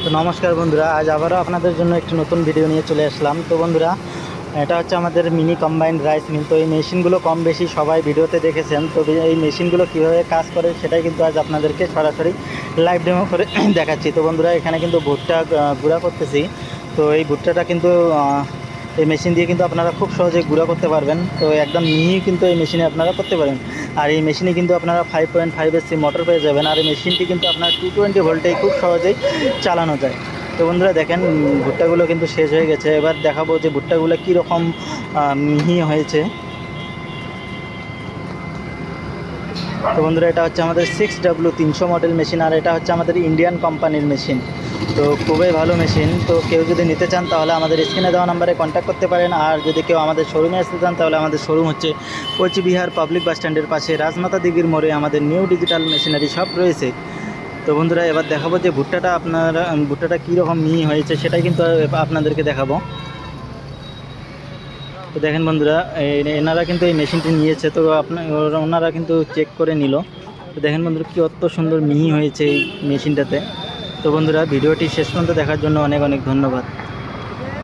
তো নমস্কার বন্ধুরা, আজ আবারও আপনাদের জন্য একটি নতুন ভিডিও নিয়ে চলে আসলাম। তো বন্ধুরা, এটা হচ্ছে আমাদের মিনি কম্বাইন্ড রাইস মিল। তো এই মেশিনগুলো কম বেশি সবাই ভিডিওতে দেখেছেন। তো এই মেশিনগুলো কীভাবে কাজ করে সেটাই কিন্তু আজ আপনাদেরকে সরাসরি লাইভ ডেমো করে দেখাচ্ছি। তো বন্ধুরা, এখানে কিন্তু ভুট্টা গুঁড়া করতেছি। তো এই ভুট্টাটা কিন্তু এই মেশিন দিয়ে কিন্তু আপনারা খুব সহজে গুঁড়া করতে পারবেন। তো একদম মিহি কিন্তু এই মেশিনে আপনারা করতে পারেন। আর এই মেশিনে কিন্তু আপনারা 5.5 এসি মোটর পেয়ে যাবেন। আর এই মেশিনটি কিন্তু আপনার 220 ভোল্টেই খুব সহজেই চালানো যায়। তো বন্ধুরা দেখেন, ভুট্টাগুলো কিন্তু শেষ হয়ে গেছে। এবার দেখাবো যে ভুট্টাগুলো কীরকম মিহি হয়েছে। তো বন্ধুরা, এটা হচ্ছে আমাদের 6W300 মডেল মেশিন, আর এটা হচ্ছে আমাদের ইন্ডিয়ান কোম্পানির মেশিন। তো খুবই ভালো মেশিন। তো কেউ যদি নিতে চান তাহলে আমাদের স্ক্রিনে দেওয়া নাম্বারে কন্ট্যাক্ট করতে পারেন। আর যদি কেউ আমাদের শোরুমে আসতে চান তাহলে আমাদের শোরুম হচ্ছে কোচবিহার পাবলিক বাস স্ট্যান্ডের পাশে রাজমাতা দিঘির মোড়ে আমাদের নিউ ডিজিটাল মেশিনারি শপ রয়েছে। তো বন্ধুরা, এবার দেখাবো যে ভুট্টাটা কীরকম মিহি হয়েছে সেটাই কিন্তু আপনাদেরকে দেখাবো। তো দেখেন বন্ধুরা, এনারা কিন্তু এই মেশিনটি নিয়েছে। তো ওনারা কিন্তু চেক করে নিল। তো দেখেন বন্ধুরা, কি অত সুন্দর মিহি হয়েছে এই মেশিনটাতে। তো বন্ধুরা, ভিডিওটি শেষ পর্যন্ত দেখার জন্য অনেক অনেক ধন্যবাদ।